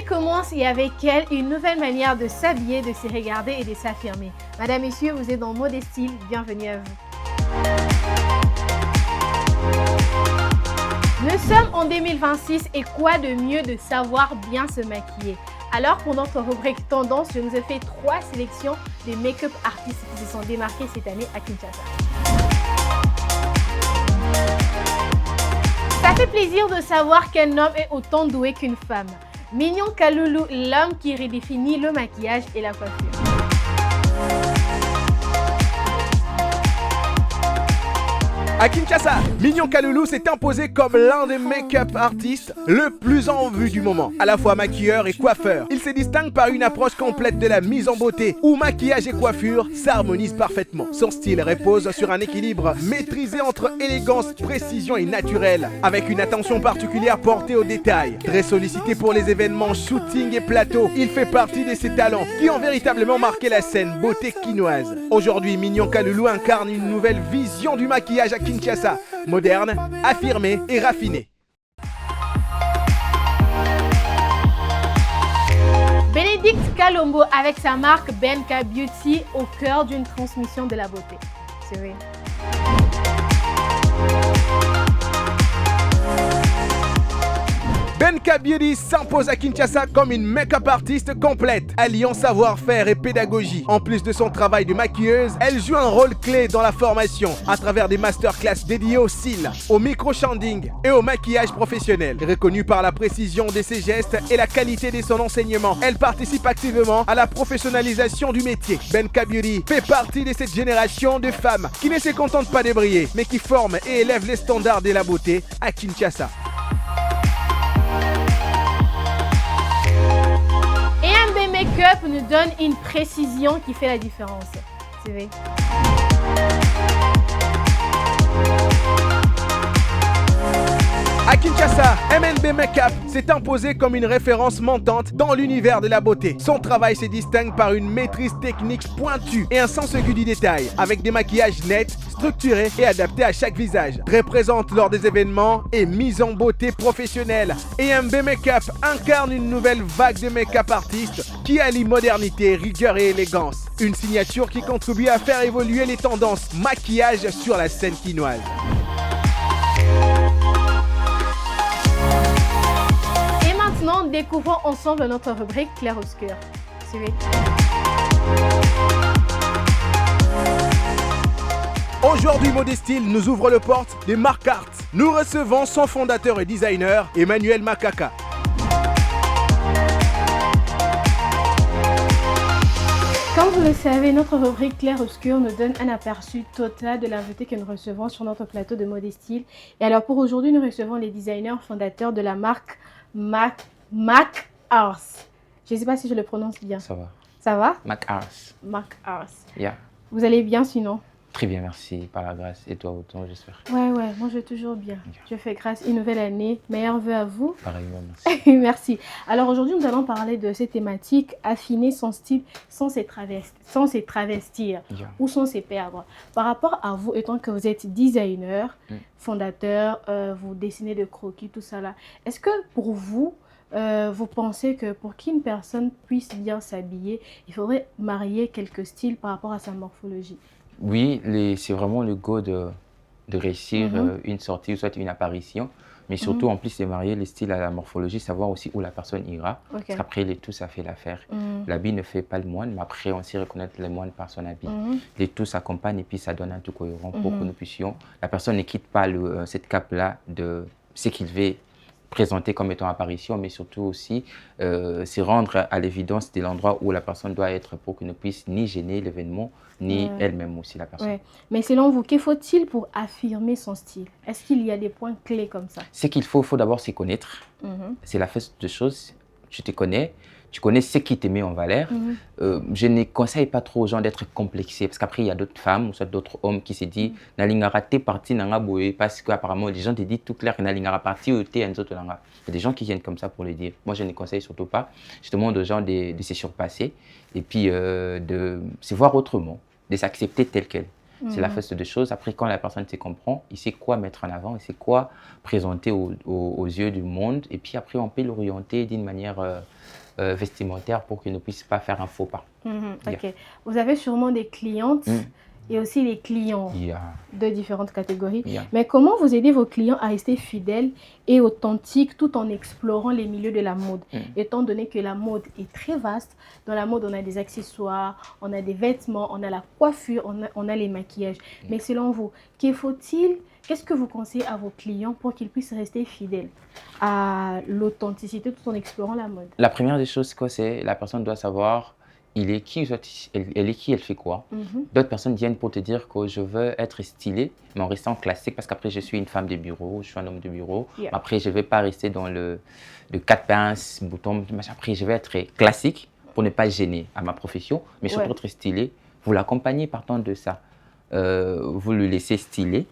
Commence et avec elle une nouvelle manière de s'habiller, de se regarder et de s'affirmer. Madame, Messieurs, vous êtes dans Mode et Style, bienvenue à vous. Nous sommes en 2026 et quoi de mieux de savoir bien se maquiller? Alors pour notre rubrique Tendance, je vous ai fait 3 sélections de make-up artistes qui se sont démarqués cette année à Kinshasa. Ça fait plaisir de savoir qu'un homme est autant doué qu'une femme. Mignon Kaloulou, l'homme qui redéfinit le maquillage et la coiffure. À Kinshasa, Mignon Kaloulou s'est imposé comme l'un des make-up artistes le plus en vue du moment. À la fois maquilleur et coiffeur, il se distingue par une approche complète de la mise en beauté où maquillage et coiffure s'harmonisent parfaitement. Son style repose sur un équilibre maîtrisé entre élégance, précision et naturel, avec une attention particulière portée aux détails. Très sollicité pour les événements, shooting et plateaux, il fait partie de ces talents qui ont véritablement marqué la scène beauté quinoise. Aujourd'hui, Mignon Kaloulou incarne une nouvelle vision du maquillage à Kinshasa, moderne, affirmé et raffiné. Bénédicte Kalombo avec sa marque Benka Beauty au cœur d'une transmission de la beauté. C'est vrai. Benka Beauty s'impose à Kinshasa comme une make-up artiste complète, alliant savoir-faire et pédagogie. En plus de son travail de maquilleuse, elle joue un rôle clé dans la formation à travers des masterclass dédiés au cils, au micro-shanding et au maquillage professionnel. Reconnue par la précision de ses gestes et la qualité de son enseignement, elle participe activement à la professionnalisation du métier. Benka Beauty fait partie de cette génération de femmes qui ne se contentent pas de briller, mais qui forment et élèvent les standards de la beauté à Kinshasa. Make-up nous donne une précision qui fait la différence. C'est vrai. À Kinshasa, MNB Makeup s'est imposé comme une référence montante dans l'univers de la beauté. Son travail se distingue par une maîtrise technique pointue et un sens aigu du détail, avec des maquillages nets, structurés et adaptés à chaque visage. Très présente lors des événements et mise en beauté professionnelle, MB Makeup incarne une nouvelle vague de make-up artistes qui allie modernité, rigueur et élégance. Une signature qui contribue à faire évoluer les tendances maquillage sur la scène quinoise. Maintenant, découvrons ensemble notre rubrique clair-obscur. Suivez. Aujourd'hui, Mode et Style nous ouvre les portes des marques Art. Nous recevons son fondateur et designer, Emmanuel Makaka. Comme vous le savez, notre rubrique clair-obscur nous donne un aperçu total de l'invité que nous recevons sur notre plateau de Mode et Style. Et alors pour aujourd'hui, nous recevons les designers fondateurs de la marque Mac Ars. Je ne sais pas si je le prononce bien. Ça va. Ça va? Mac Ars. Mac Ars. Yeah. Vous allez bien sinon? Très bien, merci, par la grâce. Et toi autant, j'espère. Ouais, moi je vais toujours bien. Yeah. Je fais grâce. Une nouvelle année. Meilleurs vœux à vous. Pareillement, merci. Merci. Alors aujourd'hui, nous allons parler de cette thématique, affiner son style sans se travestir yeah. ou sans se perdre. Par rapport à vous, étant que vous êtes designer, fondateur, vous dessinez de croquis, tout ça là. Est-ce que pour vous, vous pensez que pour qu'une personne puisse bien s'habiller, il faudrait marier quelques styles par rapport à sa morphologie? Oui, c'est vraiment le goût de réussir une sortie ou soit une apparition. Mais surtout, en plus de marier les styles à la morphologie, savoir aussi où la personne ira. Okay. Parce qu'après, les tout, ça fait l'affaire. L'habit ne fait pas le moine, mais après, on sait reconnaître le moine par son habit. Les tout s'accompagnent et puis ça donne un tout cohérent pour que nous puissions... La personne ne quitte pas cette cape-là de ce qu'il veut présenter comme étant apparition, mais surtout aussi se rendre à l'évidence de l'endroit où la personne doit être pour que ne puisse ni gêner l'événement, ni elle-même aussi la personne. Mais selon vous, que faut-il pour affirmer son style? Est-ce qu'il y a des points clés comme ça? Ce qu'il faut d'abord se connaître. C'est la first de choses. Tu te connais, tu connais ce qui te met en valeur. Je ne conseille pas trop aux gens d'être complexés parce qu'après, il y a d'autres femmes ou soit d'autres hommes qui se disent « Nalingara t'es parti nanga boye » parce qu'apparemment, les gens te disent tout clair que Nalingara parti ou t'es un autre nanga. Il y a des gens qui viennent comme ça pour le dire. Moi, je ne conseille surtout pas. Je demande aux gens de se surpasser et puis de se voir autrement, de s'accepter tel quel. C'est la first des choses. Après, quand la personne se comprend, il sait quoi mettre en avant, il sait quoi présenter aux yeux du monde. Et puis après, on peut l'orienter d'une manière vestimentaire pour qu'il ne puisse pas faire un faux pas. Ok. Vous avez sûrement des clientes et aussi les clients de différentes catégories. Mais comment vous aidez vos clients à rester fidèles et authentiques tout en explorant les milieux de la mode? Étant donné que la mode est très vaste, dans la mode on a des accessoires, on a des vêtements, on a la coiffure, on a les maquillages. Mais selon vous, qu'est-ce que vous conseillez à vos clients pour qu'ils puissent rester fidèles à l'authenticité tout en explorant la mode? La première des choses, c'est la personne doit savoir il est qui, elle est qui, elle fait quoi. D'autres personnes viennent pour te dire que je veux être stylée, mais en restant classique, parce qu'après, je suis une femme de bureau, je suis un homme de bureau. Après, je ne vais pas rester dans le 4 pinces, bouton. Après, je vais être classique pour ne pas gêner à ma profession, mais surtout être stylée. Vous l'accompagnez partant de ça. Vous le laissez stylé,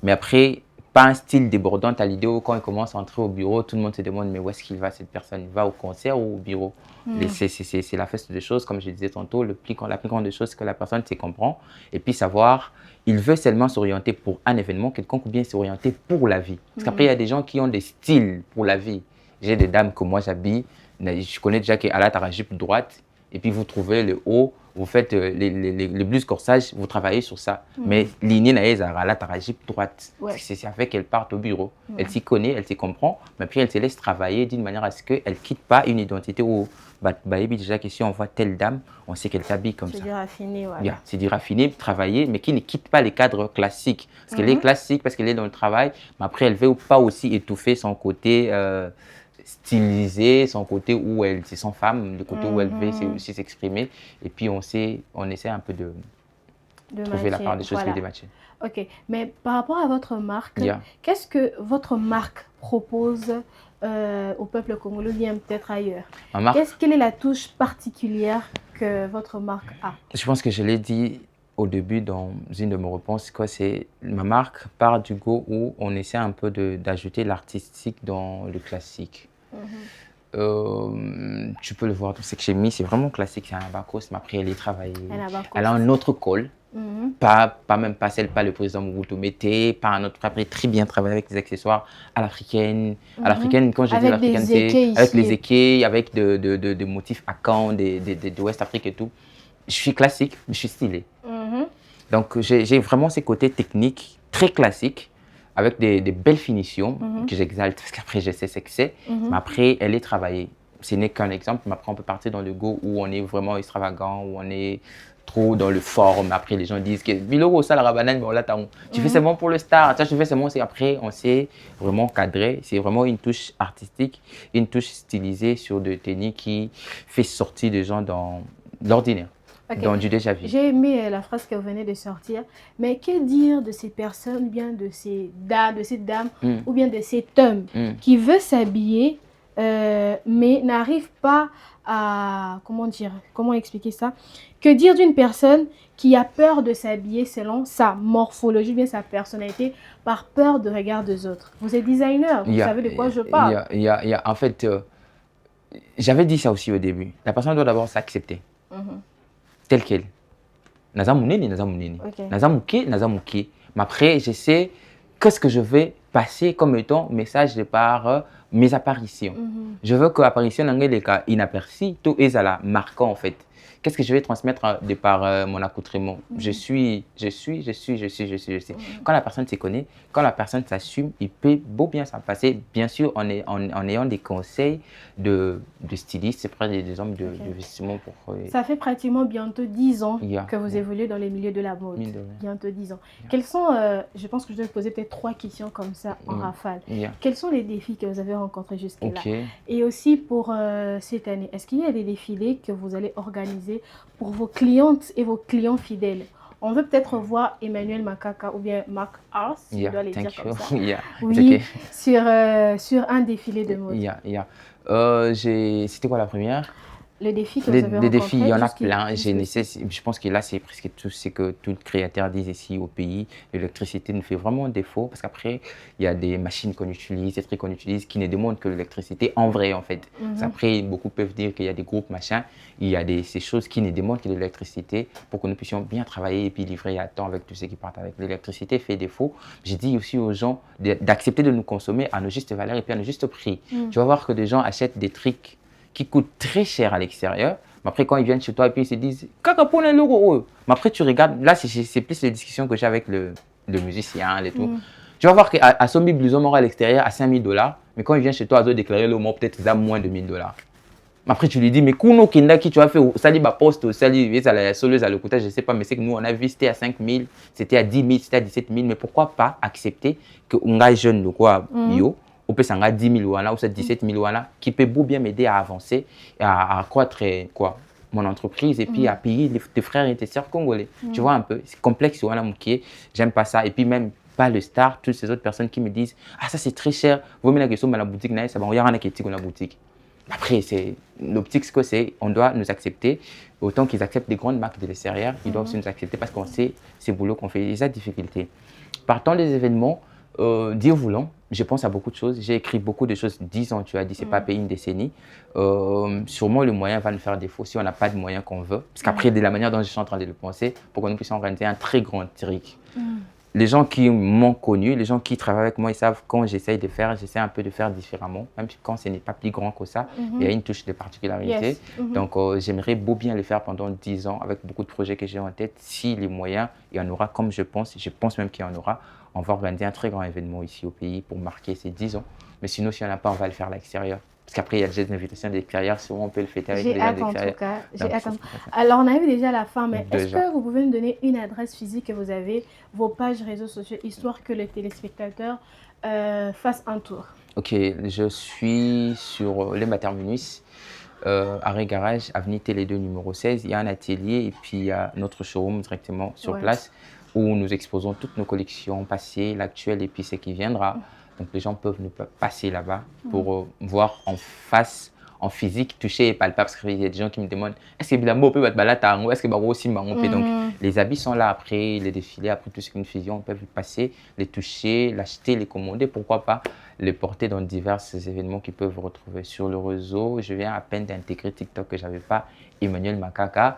mais après, pas un style débordant à l'idée où quand il commence à entrer au bureau, tout le monde se demande mais où est-ce qu'il va cette personne? Il va au concert ou au bureau? C'est la first des choses, comme je disais tantôt, la plus grande des choses, c'est que la personne se comprend et puis savoir, il veut seulement s'orienter pour un événement quelconque ou bien s'orienter pour la vie. Parce qu'après, il y a des gens qui ont des styles pour la vie. J'ai des dames que moi j'habille, je connais déjà qu'elle a la jupe droite et puis vous trouvez le haut, vous faites les blouses corsage, vous travaillez sur ça. Mais l'inné n'a pas la jupe droite. C'est avec qu'elle part au bureau. Elle s'y connaît, elle s'y comprend, mais puis elle se laisse travailler d'une manière à ce qu'elle ne quitte pas une identité où, déjà que si on voit telle dame, on sait qu'elle s'habille comme ça. C'est du raffiné, voilà. C'est du raffiné, travailler, mais qui ne quitte pas les cadres classiques. Parce qu'elle est classique, parce qu'elle est dans le travail, mais après elle ne veut pas aussi étouffer son côté stylisé, son côté où elle se sent femme, le côté où elle veut aussi s'exprimer. Et puis on essaie un peu de trouver la part des choses qui dématchent. Ok, mais par rapport à votre marque, qu'est-ce que votre marque propose au peuple congolais ou bien peut-être ailleurs? Quelle est la touche particulière que votre marque a? Je pense que je l'ai dit au début dans une de mes réponses, c'est ma marque part du go où on essaie un peu d'ajouter l'artistique dans le classique. Tu peux le voir, tout ce que j'ai mis, c'est vraiment classique, c'est un abacos, mais après elle est travaillée. Elle a un autre col, pas le président Mobutu mettait, pas un autre, après très bien travaillé avec des accessoires à l'africaine. À l'africaine, quand je dis l'africaine, c'est avec les équilles, avec des motifs Akan, de West Afrique et tout. Je suis classique, mais je suis stylé. Donc j'ai vraiment ces côtés techniques très classiques, avec des belles finitions que j'exalte, parce qu'après je sais ce que c'est, mais après elle est travaillée. Ce n'est qu'un exemple, mais après on peut partir dans le go où on est vraiment extravagant, où on est trop dans le fort, mais après les gens disent que Biloro, ça la rabanane, mais on l'attend. Tu fais seulement pour le star, tu fais seulement, c'est après on s'est vraiment cadré, c'est vraiment une touche artistique, une touche stylisée sur des tenues qui fait sortir des gens dans l'ordinaire. Dans du déjà vu. J'ai aimé la phrase que vous venez de sortir, mais que dire de ces personnes, bien de ces dames ou bien de cet homme qui veut s'habiller mais n'arrive pas à, comment expliquer ça? Que dire d'une personne qui a peur de s'habiller selon sa morphologie, bien sa personnalité, par peur de regard des autres? Vous êtes designer, vous savez de quoi je parle. En fait, j'avais dit ça aussi au début. La personne doit d'abord s'accepter. Tel quel. Naza mounene. Mais après, je sais qu'est-ce que je vais passer comme étant message de par mes apparitions. Je veux que l'apparition soit inaperçue, tout est à la marquant en fait. Qu'est-ce que je vais transmettre de par mon accoutrement? Je suis. Quand la personne se connaît, quand la personne s'assume, il peut beau bien s'en passer, bien sûr en ayant des conseils de stylistes, c'est près des hommes de vestiments. Ça fait pratiquement bientôt 10 ans que vous évoluez dans les milieux de la mode. Bientôt 10 ans. Quels sont, je pense que je vais vous poser peut-être 3 questions comme ça en rafale. Quels sont les défis que vous avez rencontrés jusque-là? Et aussi pour cette année, est-ce qu'il y a des défilés que vous allez organiser pour vos clientes et vos clients fidèles? On veut peut-être voir Emmanuel Makaka ou bien Mark Ars, je dois les dire comme ça. Oui, okay. sur un défilé de mode. C'était quoi la première? Les défis que vous avez rencontrés, défis, il y en a plein. Je pense que là, c'est presque tout ce que tout créateur dit ici au pays. L'électricité nous fait vraiment défaut parce qu'après, il y a des machines qu'on utilise, des trucs qu'on utilise qui ne demandent que l'électricité en vrai, en fait. Après, beaucoup peuvent dire qu'il y a des groupes, machin. Il y a ces choses qui ne demandent que de l'électricité pour que nous puissions bien travailler et puis livrer à temps avec tout ce qui part avec. L'électricité fait défaut. J'ai dit aussi aux gens d'accepter de nous consommer à nos justes valeurs et puis à nos justes prix. Tu vas voir que des gens achètent des trucs qui coûtent très cher à l'extérieur. Mais après, quand ils viennent chez toi et puis ils se disent « Kaka pour un euro ». Mais après, tu regardes, là, c'est plus les discussions que j'ai avec le musicien et tout. Tu vas voir qu'à son blouson à l'extérieur à 5 000 $, mais quand il vient chez toi, il doit déclarer le mot peut-être à moins de 1 000 $. Mais après, tu lui dis « Mais Kuno Kinda qui tu as fait, ça dit ma poste, ça dit la soleuse à le coûtage, je ne sais pas, mais c'est que nous, on a vu, c'était à 5 000, c'était à 10 000, c'était à 17 000, mais pourquoi pas accepter qu'on a jeune de quoi, yo, on peut s'en 10 000 ou 17 000 qui peut bien m'aider à avancer, à accroître mon entreprise et puis à payer tes frères et tes sœurs congolais. Tu vois un peu, c'est complexe, j'aime pas ça. Et puis même pas le star, toutes ces autres personnes qui me disent « Ah, ça c'est très cher, vous mettez la question dans la boutique, ça va, il y a un qui est dans la boutique. » Après, l'optique, ce que c'est, on doit nous accepter. Autant qu'ils acceptent des grandes marques de l'extérieur, ils doivent aussi nous accepter parce qu'on sait ce boulot qu'on fait. Et ça, difficulté. Partant des événements, Dieu voulant, je pense à beaucoup de choses. J'ai écrit beaucoup de choses. 10 ans, tu as dit, c'est pas payer une décennie. Sûrement, le moyen va nous faire défaut si on n'a pas de moyens qu'on veut. Parce qu'après, de la manière dont je suis en train de le penser, pour que nous puissions organiser un très grand truc. Les gens qui m'ont connu, les gens qui travaillent avec moi, ils savent quand j'essaie un peu de faire différemment. Même quand ce n'est pas plus grand que ça, il y a une touche de particularité. Donc, j'aimerais bien le faire pendant 10 ans avec beaucoup de projets que j'ai en tête. Si les moyens, il y en aura, comme je pense même qu'il y en aura. On va organiser un très grand événement ici au pays pour marquer ces 10 ans. Mais sinon, si on n'a pas, on va le faire à l'extérieur. Parce qu'après, il y a déjà des invitations de l'extérieur. Souvent, on peut le fêter avec les gens d'extérieur. J'ai hâte en tout cas. Alors, on a vu déjà la fin, mais est-ce que vous pouvez me donner une adresse physique que vous avez, vos pages réseaux sociaux, histoire que les téléspectateurs fassent un tour? Ok, je suis sur le Terminus, arrêt garage, avenue Télé 2 numéro 16. Il y a un atelier et puis il y a notre showroom directement sur place, où nous exposons toutes nos collections passées, l'actuelle et puis ce qui viendra. Donc les gens peuvent nous passer là-bas pour voir en face, en physique, toucher et palpable. Parce qu'il y a des gens qui me demandent est-ce que Bilambo peut être balatango, est-ce que Baro aussi peut. Donc les habits sont là après, les défilés, après tout ce qu'une fusion, on peut le passer, les toucher, l'acheter, les commander. Pourquoi pas les porter dans divers événements qu'ils peuvent retrouver sur le réseau. Je viens à peine d'intégrer TikTok que je n'avais pas. Emmanuel Makaka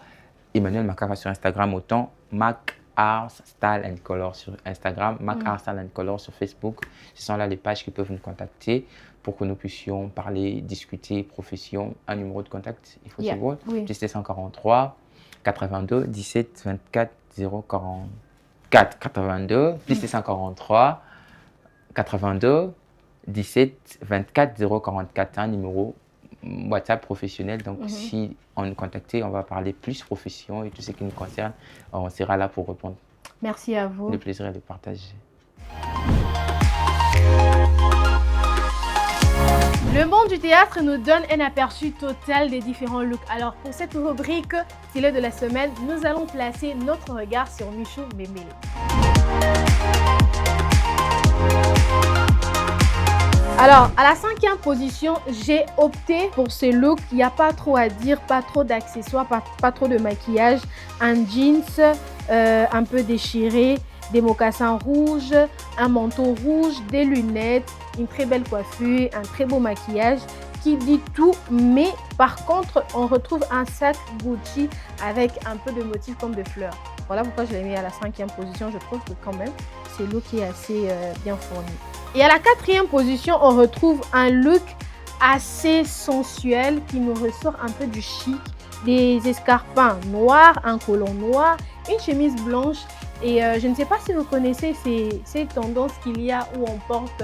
sur Instagram, autant Mac Art Style and Color sur Instagram, Mac Art Style and Color sur Facebook. Ce sont là les pages qui peuvent nous contacter pour que nous puissions parler, discuter, profession. Un numéro de contact, il faut savoir, plus 143 82 17 24 044 82 plus 143 82 17 24 044, un numéro WhatsApp professionnel. Donc, si on nous contacte, on va parler plus profession et tout ce qui nous concerne. On sera là pour répondre. Merci à vous. Le plaisir est de partager. Le monde du théâtre nous donne un aperçu total des différents looks. Alors, pour cette rubrique stylée de la semaine, nous allons placer notre regard sur Michou Mbembele. Alors, à la 5e position, j'ai opté pour ce look. Il n'y a pas trop à dire, pas trop d'accessoires, pas trop de maquillage. Un jeans un peu déchiré, des mocassins rouges, un manteau rouge, des lunettes, une très belle coiffure, un très beau maquillage qui dit tout. Mais par contre, on retrouve un sac Gucci avec un peu de motifs comme de fleurs. Voilà pourquoi je l'ai mis à la 5e position. Je trouve que quand même, ce look est assez bien fourni. Et à la 4e position, on retrouve un look assez sensuel qui nous ressort un peu du chic. Des escarpins noirs, un collant noir, une chemise blanche. Et je ne sais pas si vous connaissez ces tendances qu'il y a où on porte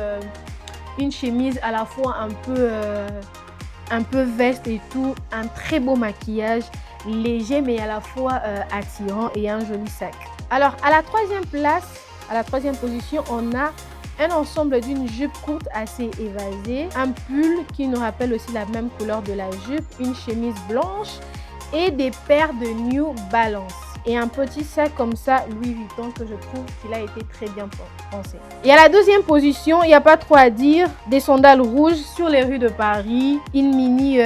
une chemise à la fois un peu veste et tout. Un très beau maquillage, léger mais à la fois attirant et un joli sac. Alors à la 3e place, à la 3e position, on a un ensemble d'une jupe courte assez évasée, un pull qui nous rappelle aussi la même couleur de la jupe, une chemise blanche et des paires de New Balance. et un petit sac comme ça, Louis Vuitton, que je trouve qu'il a été très bien pensé. Et à la deuxième position, il n'y a pas trop à dire, des sandales rouges sur les rues de Paris, une mini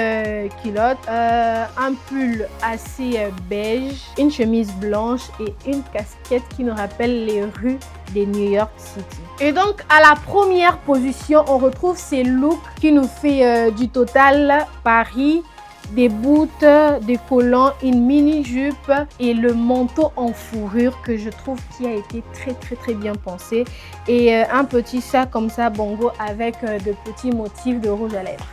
culotte, un pull assez beige, une chemise blanche et une casquette qui nous rappelle les rues de New York City. Et donc à la première position, on retrouve ces looks qui nous fait du Total Paris, des boots, des collants, une mini-jupe et le manteau en fourrure que je trouve qui a été très bien pensé et un petit sac comme ça bongo avec de petits motifs de rouge à lèvres.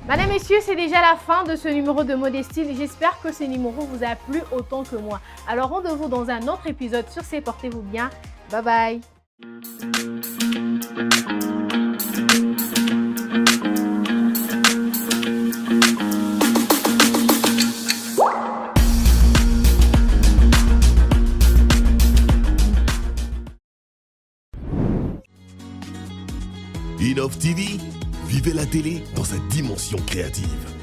Mesdames, Messieurs, c'est déjà la fin de ce numéro de Modestyle. J'espère que ce numéro vous a plu autant que moi. Alors rendez-vous dans un autre épisode sur ce. Portez-vous bien. Bye bye. Innov TV, vivez la télé dans sa dimension créative.